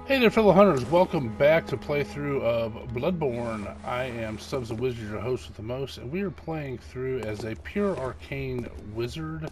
Hey there, fellow hunters. Welcome back to playthrough of Bloodborne. I am Stubbs the Wizard, your host with the most, and we are playing through as a pure arcane wizard,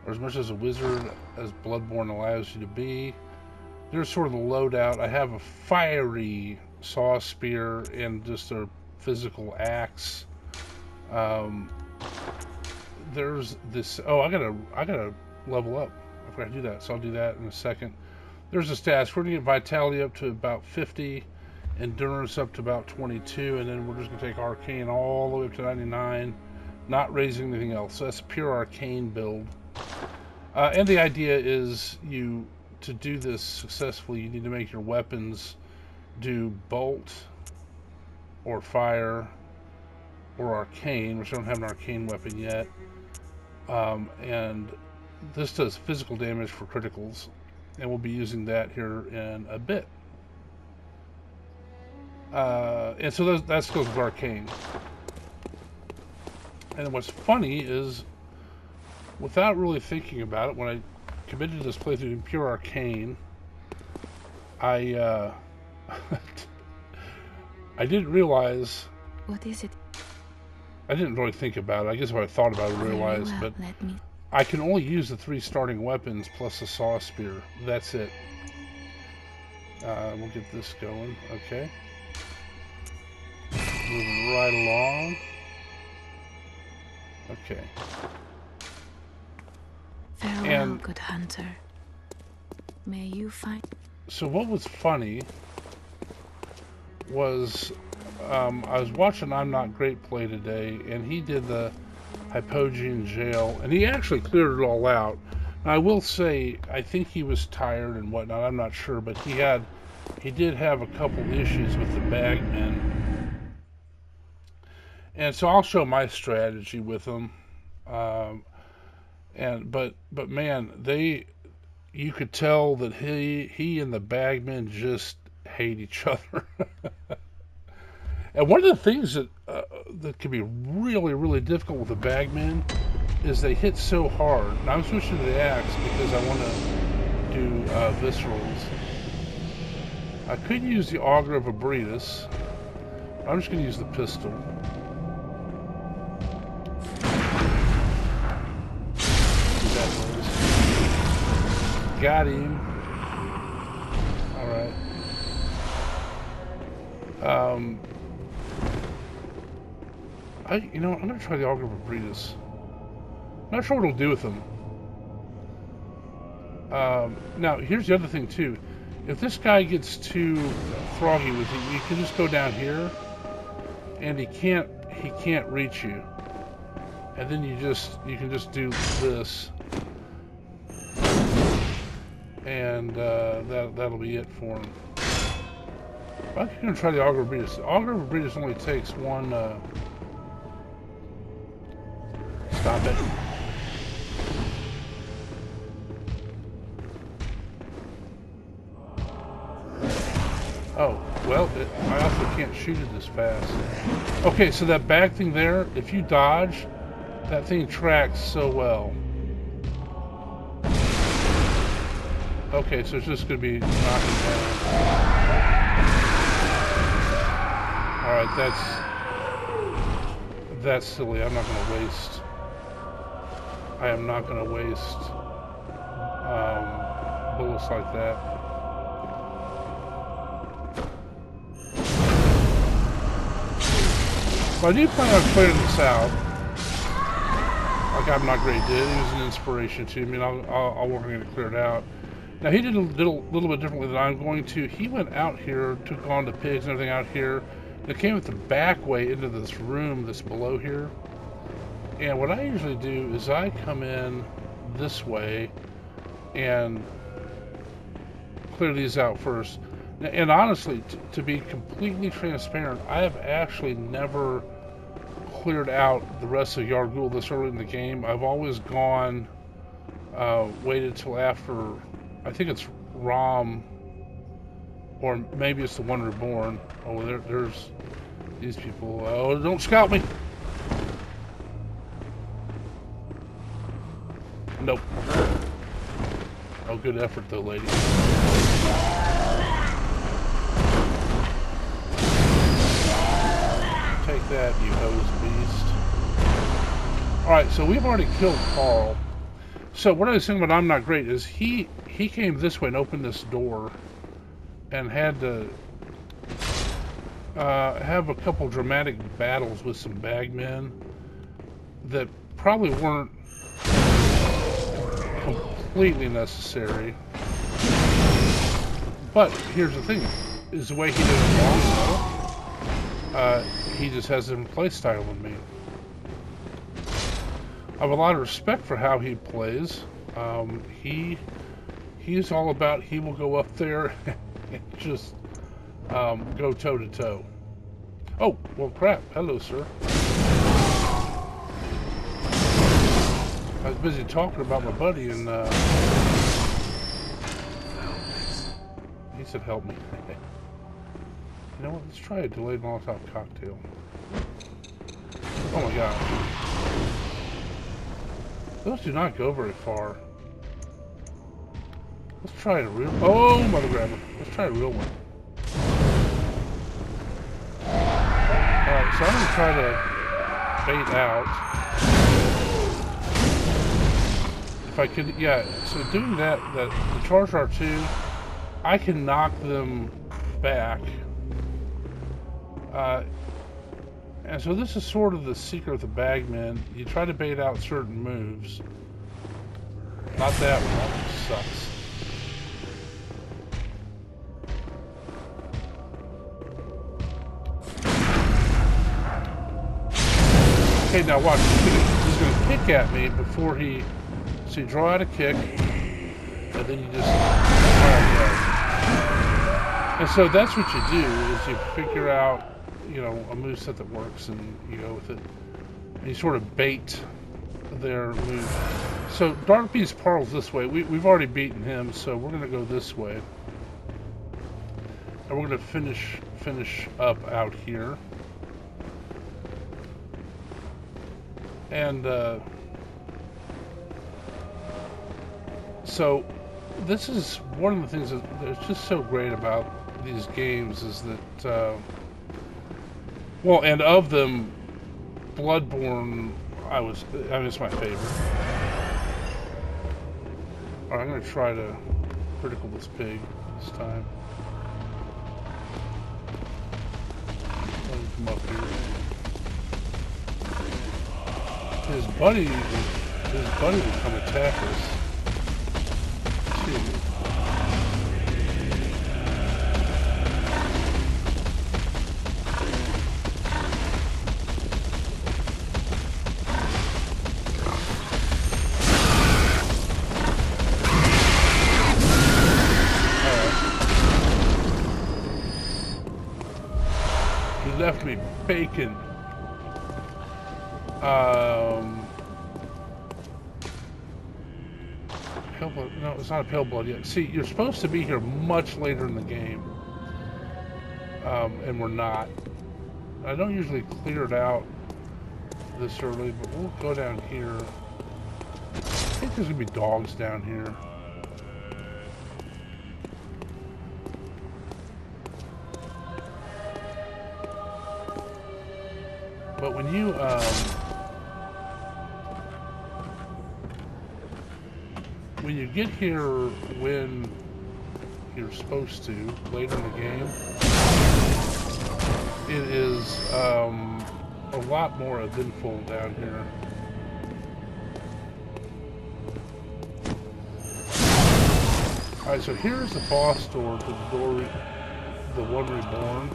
or as much as a wizard as Bloodborne allows you to be. There's sort of the loadout. I have a fiery saw spear and just a physical axe. There's this. Oh, I gotta level up. I forgot to do that, so I'll do that in a second. There's a stats. We're going to get vitality up to about 50, endurance up to about 22, and then we're just going to take arcane all the way up to 99, not raising anything else. So that's a pure arcane build. And the idea is to do this successfully, you need to make your weapons do bolt or fire or arcane, which I don't have an arcane weapon yet. And this does physical damage for criticals. And we'll be using that here in a bit. And so that goes with arcane. And what's funny is, without really thinking about it, when I committed to this playthrough in pure arcane, I I didn't realize. What is it? I didn't really think about it. I guess if I thought about it, I realized, but I can only use the 3 starting weapons plus the saw spear. That's it. We'll get this going. Okay. Moving right along. Okay. Farewell, good hunter. May you find... So what was funny was I was watching I'm Not Great play today, and he did the Hypogean jail, and he actually cleared it all out. Now, I will say, I think he was tired and whatnot, I'm not sure, but he did have a couple issues with the bagmen. And so I'll show my strategy with them. But man, you could tell that he and the bagmen just hate each other. And one of the things that can be really, really difficult with the bagmen is they hit so hard. And I'm switching to the axe because I want to do viscerals. I could use the auger of Abritus. I'm just going to use the pistol. Got him. All right. I'm going to try the Auger of Abritus. I'm not sure what it'll do with him. Now, here's the other thing, too. If this guy gets too froggy with you, you can just go down here, and he can't reach you. And then you can just do this. And that'll be it for him. I'm going to try the Auger of Abritus. The Auger of Abritus only takes one... Stop it. Oh, well, I also can't shoot it as fast. Okay, so that back thing there, if you dodge, that thing tracks so well. Okay, so it's just going to be knocking down. Alright, that's silly. I'm not going to waste... I am not going to waste bullets like that. But I do plan on clearing this out. Like I'm Not Great did. It was an inspiration to me, and I'll work on getting it cleared out. Now, he did a little bit differently than I'm going to. He went out here, took on the pigs and everything out here, and it came with the back way into this room that's below here. And what I usually do is I come in this way and clear these out first. And honestly, to be completely transparent, I have actually never cleared out the rest of Yahar'gul this early in the game. I've always gone, waited till after, I think it's Rom, or maybe it's the One Reborn. Oh, there's these people. Oh, don't scout me! Nope. Oh, good effort though, lady. Take that, you hose beast. Alright, so we've already killed Carl. So what I was saying about I'm not great is he came this way and opened this door and had to have a couple dramatic battles with some bagmen that probably weren't completely necessary. But here's the thing, is the way he did it long ago, he just has a different play style than me. I have a lot of respect for how he plays. He's all about, he will go up there and just go toe to toe. Oh, well crap. Hello, sir. I was busy talking about my buddy and he said help me. You know what, let's try a delayed Molotov cocktail. Oh my gosh. Those do not go very far. Let's try a real... Oh, mother grabber. Let's try a real one. Alright, so I'm going to try to bait out. If I could... Yeah, so doing that the charge R2, I can knock them back. And so this is sort of the secret of the bagman. You try to bait out certain moves. Not that one. That one sucks. Okay, now watch. He's going to kick at me before he... So you draw out a kick, and then you just... And so that's what you do, is you figure out, you know, a moveset that works, and you go with it. And you sort of bait their move. So Dark Beast Parl's this way. We've already beaten him, so we're going to go this way. And we're going to finish up out here. And so this is one of the things that's just so great about these games is that, well, and of them, Bloodborne, I mean, it's my favorite. Alright, I'm going to try to critical this pig this time. Let him come up here. His buddy will come attack us, too. Left me bacon. Pale blood. No, it's not a pale blood yet. See, you're supposed to be here much later in the game, and we're not. I don't usually clear it out this early, but we'll go down here. I think there's gonna be dogs down here. But when you get here when you're supposed to, later in the game, it is a lot more eventful down here. Alright, so here's the boss door to the door, the one reborn.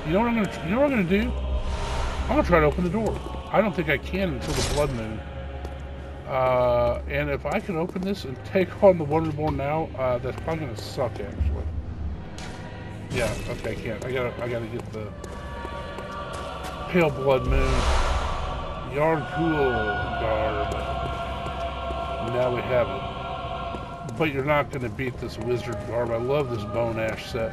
You know what I'm gonna do? I'm gonna try to open the door. I don't think I can until the blood moon. And if I can open this and take on the one reborn now, that's probably gonna suck actually. Yeah, okay, I can't. I gotta get the pale blood moon. Yahar'gul guard. Now we have it. But you're not gonna beat this wizard garb. I love this bone ash set.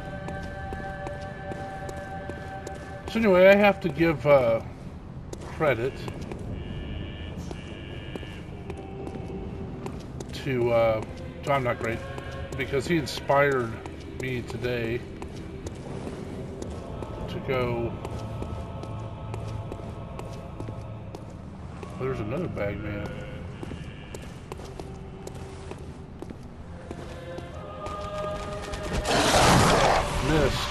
So anyway, I have to give credit to I'm Not Great, because he inspired me today go... Oh, there's another bag man. Missed.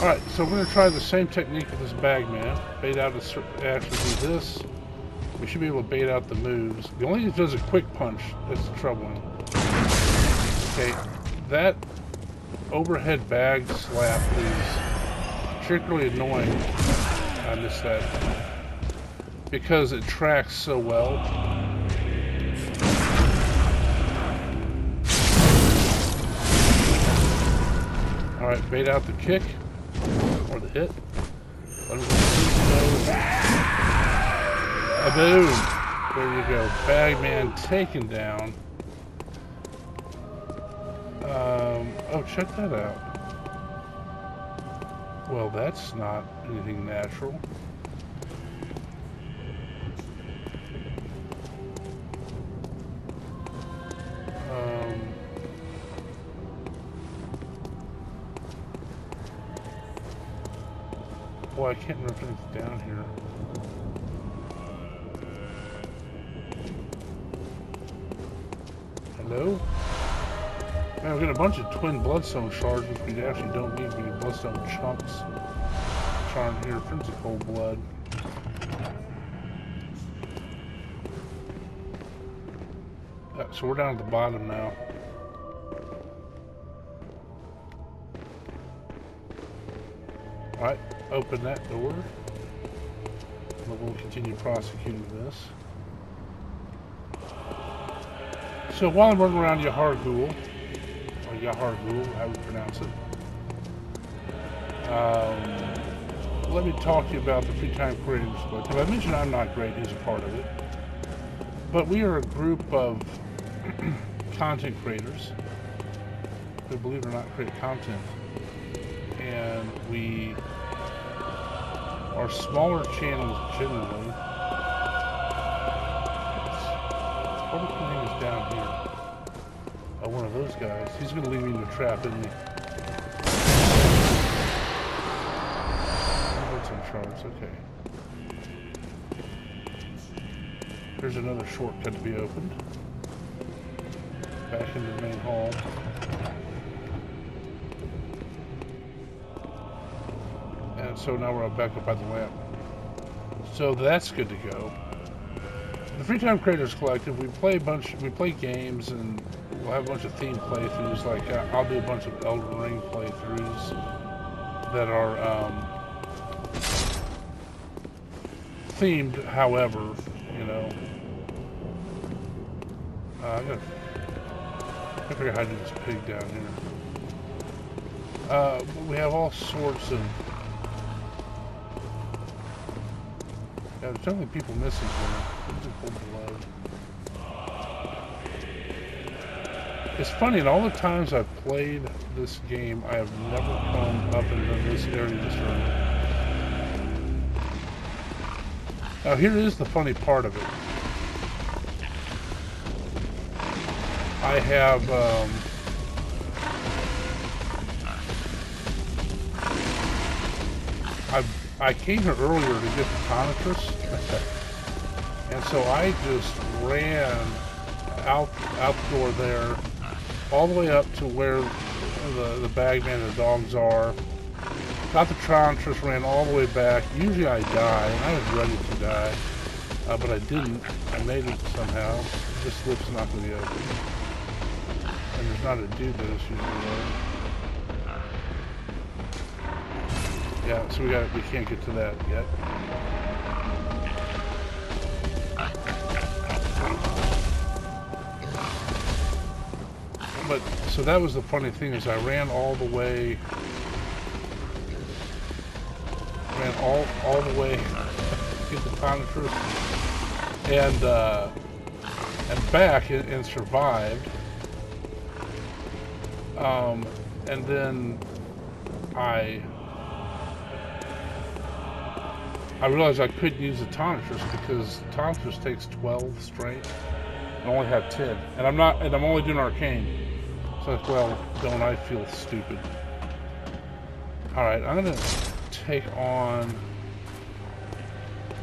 Alright, so we're going to try the same technique with this bag man. Bait out actually do this. We should be able to bait out the moves. The only thing that does a quick punch that's troubling. Okay, that overhead bag slap is particularly annoying. I missed that. Because it tracks so well. Alright, bait out the kick. Or the hit. Let him go. A boom! There you go. Bagman taken down. Oh, check that out. Well, that's not anything natural. Boy, I can't remember if anything's down here. Hello? Man, we got a bunch of twin bloodstone shards, which we actually don't need. We need bloodstone chunks. Charm here, frenzy cold blood. So we're down at the bottom now. Alright, open that door. And we'll continue prosecuting this. So while I'm running around Yahar'gul, or Yahar'gul, how we pronounce it, let me talk to you about the Free Time Creators Collective. I mentioned I'm not great, he's a part of it. But we are a group of content creators who, believe it or not, create content. And we are smaller channels generally. What if the name is down here? Oh, one of those guys. He's going to leave me in a trap, isn't he? Some shards, okay. There's another shortcut to be opened. Back into the main hall. And so now we're back up by the lamp. So that's good to go. The Free Time Creators Collective, we play games, and we'll have a bunch of themed playthroughs. Like I'll do a bunch of Elden Ring playthroughs that are themed, however, you know. I gotta figure out how to do this pig down here. We have all sorts of... Yeah, there's definitely people missing here. It's funny, in all the times I've played this game, I have never come up and done this area this early. Now here is the funny part of it. I have, I came here earlier to get the tonitrus, and so I just ran out the door there, all the way up to where the bagman and the dogs are. Got the tonitrus, ran all the way back. Usually I die, and I was ready to die, but I didn't. I made it somehow. This lift's not going to be open, and there's not a dude that is usually there. Yeah, so we can't get to that yet. But so that was the funny thing, is I ran all the way, all the way get the tonitrus and back and survived. And then I realized I couldn't use the tonitrus because tonitrus takes 12 strength, I only have 10. And I'm only doing Arcane. So, well, don't I feel stupid. Alright, I'm gonna take on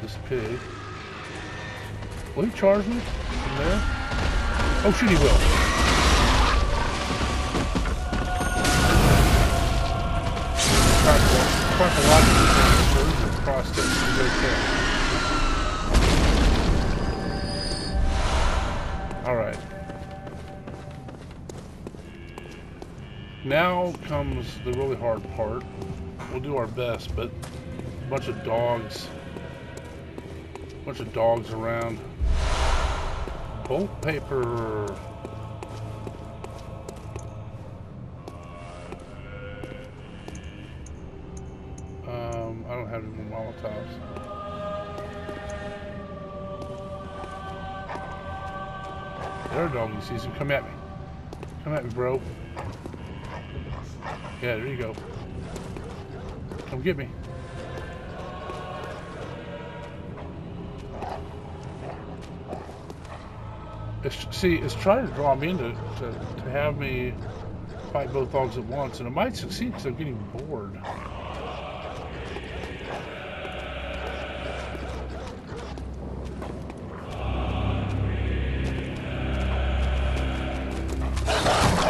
this pig. Will he charge me from there? Oh shit, he will. Psychologically prostate is okay. Alright. Now comes the really hard part. We'll do our best, but a bunch of dogs. Around. Bolt paper. I don't have any more Molotovs. There are doggy season. Come at me. Come at me, bro. Yeah, there you go. Come get me. It's trying to draw me into to have me fight both dogs at once, and it might succeed because I'm getting bored.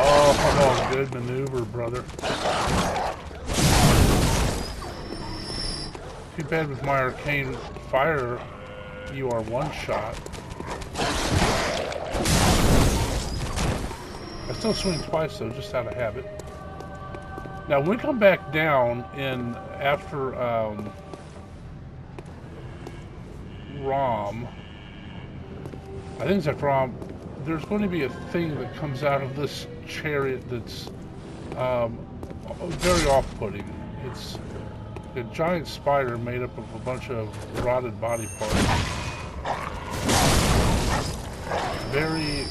Oh, good maneuver, brother. Too bad with my arcane fire, you are one shot. I still swing twice though, just out of habit. Now when we come back down in after Rom, I think it's after Rom, there's going to be a thing that comes out of this chariot that's very off-putting. It's a giant spider made up of a bunch of rotted body parts. Very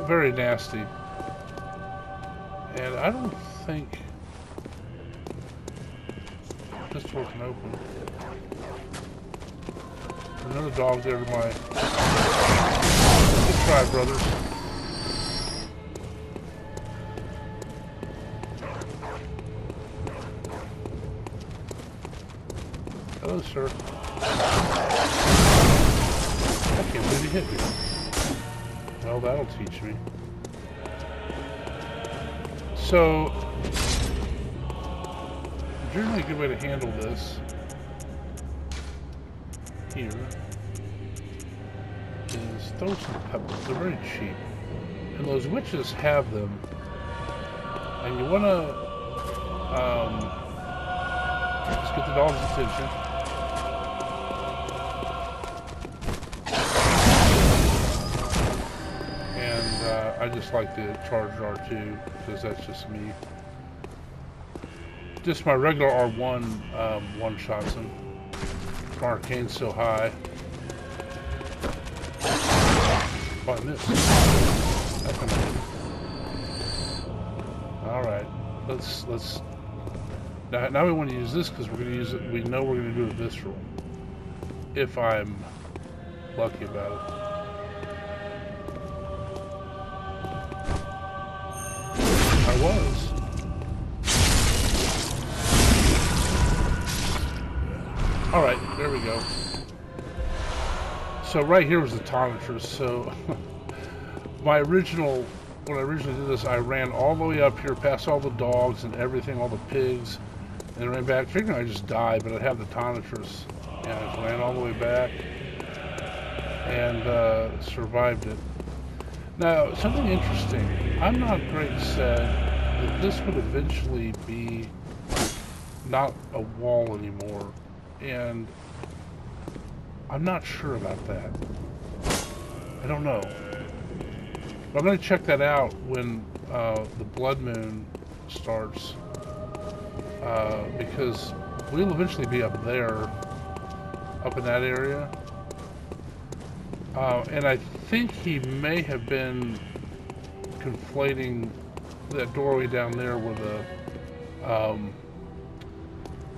very nasty. And I don't think this door can open. Another dog there to my... Good try, brothers. Hello, sir. I can't believe he hit me. Well, that'll teach me. So, generally a good way to handle this here is throw some pebbles. They're very cheap. And those witches have them. And you want to just get the dog's attention. And I just like to charge R2 because that's just me. Just my regular R1 one-shots him. Arcane's so high. Oh, I missed. That's amazing. Alright. Let's now we want to use this because we're gonna use it. We know we're gonna do a visceral. If I'm lucky about it. I was. Alright, there we go. So right here was the tonitrus. So when I originally did this, I ran all the way up here past all the dogs and everything, all the pigs, and ran back, figuring I'd just die, but I'd have the tonitrus. And I just ran all the way back and survived it. Now, something interesting. I'm not great set that this would eventually be not a wall anymore. And I'm not sure about that. I don't know. But I'm going to check that out when the blood moon starts. Because we'll eventually be up there, up in that area. And I think he may have been conflating that doorway down there where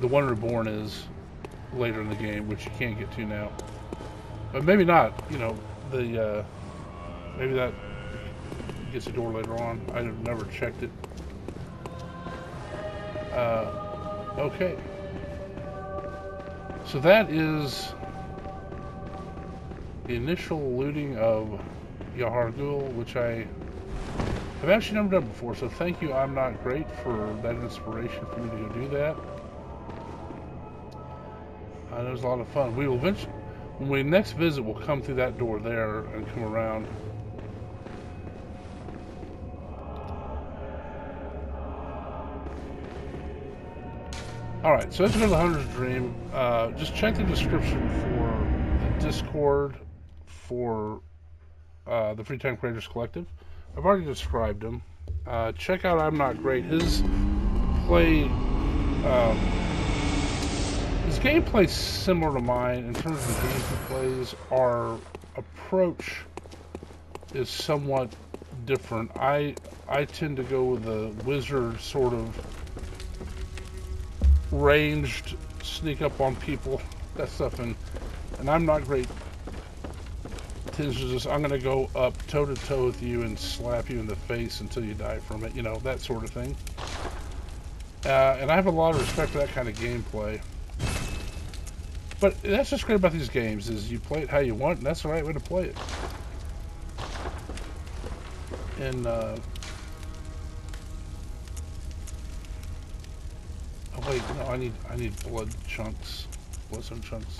the One Reborn is. later in the game, which you can't get to now. But maybe not. You know, maybe that gets a door later on. I've never checked it. Okay. So that is the initial looting of Yahar'gul, which I have actually never done before. So thank you, I'm Not Great, for that inspiration for me to go do that. It was a lot of fun. We will eventually, when we next visit, we'll come through that door there and come around. Alright, so let's go to the Hunter's Dream. Just check the description for the Discord for the Free Time Creators Collective. I've already described him. Check out I'm Not Great. His gameplay's similar to mine in terms of the games he plays. Our approach is somewhat different. I tend to go with a wizard sort of ranged, sneak up on people, that stuff, and I'm Not Great tends to just, I'm gonna go up toe to toe with you and slap you in the face until you die from it, you know, that sort of thing. And I have a lot of respect for that kind of gameplay. But that's what's great about these games, is you play it how you want, and that's the right way to play it. And oh wait, no, I need blood chunks, bloodstone chunks.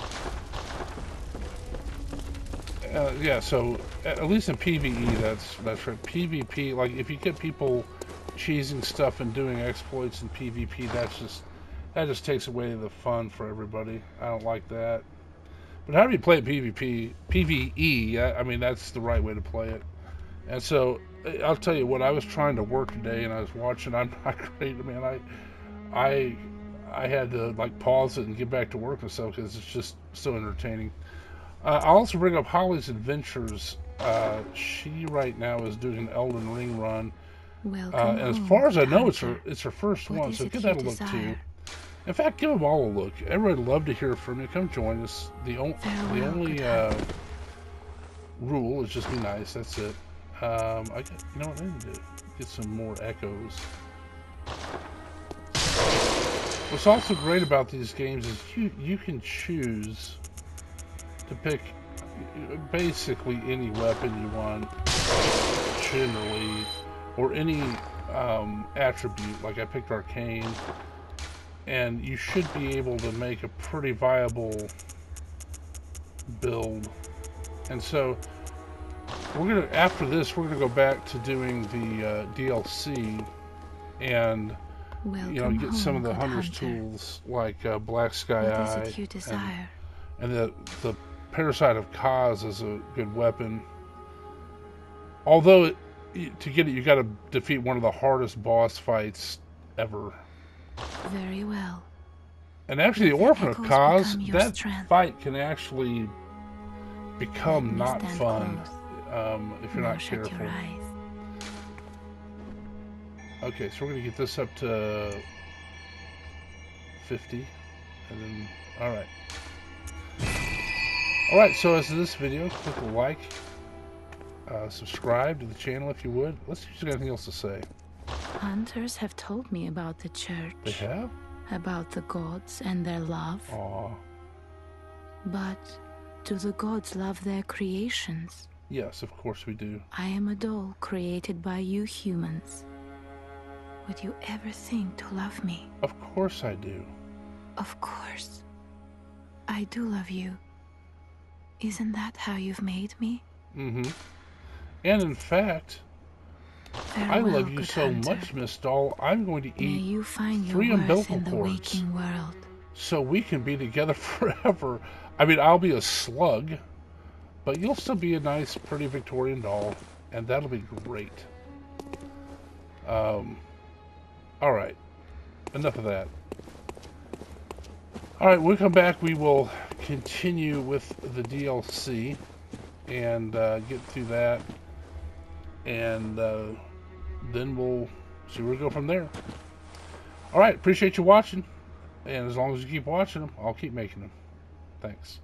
Yeah, so at least in PvE, that's right. PvP, like if you get people cheesing stuff and doing exploits in PvP, that just takes away the fun for everybody. I don't like that. But however you play PvE, I mean that's the right way to play it. And so I'll tell you what, I was trying to work today and I was watching I'm Not Great, man. I had to like pause it and get back to work and stuff because it's just so entertaining. I'll also bring up Holly's Adventures. She right now is doing an Elden Ring run. And as far as I know, it's her first one, so give that a look too. In fact, give them all a look. Everybody would love to hear from you. Come join us. The only rule is just be nice. That's it. You know what? I need to get some more echoes. What's also great about these games is you can choose to pick basically any weapon you want, generally, or any attribute. Like I picked Arcane, and you should be able to make a pretty viable build. And so after this we're gonna go back to doing the DLC and get some of the hunter's tools like Black Sky Eye and the Parasite of Kaz is a good weapon. Although to get it, you got to defeat one of the hardest boss fights ever. Very well. And actually, the Orphan of Kaz, that fight can actually become not fun if you're not careful. Okay, so we're gonna get this up to 50, and then all right, so as in this video, click a like, subscribe to the channel if you would. Let's see if there's anything else to say. Hunters have told me about the church. They have? About the gods and their love. Aww. But do the gods love their creations? Yes, of course we do. I am a doll created by you humans. Would you ever think to love me? Of course I do. Of course. I do love you. Isn't that how you've made me? Mm-hmm. And in fact, Farewell, I love you so hunter. much, Miss Doll, I'm going to eat May you find 3 your worth umbilical in the cords waking world. so we can be together forever. I mean, I'll be a slug, but you'll still be a nice, pretty Victorian doll, and that'll be great. All right, enough of that. All right, when we come back, we will continue with the DLC and get through that, and then we'll see where we go from there. All right, appreciate you watching, and as long as you keep watching them, I'll keep making them. Thanks.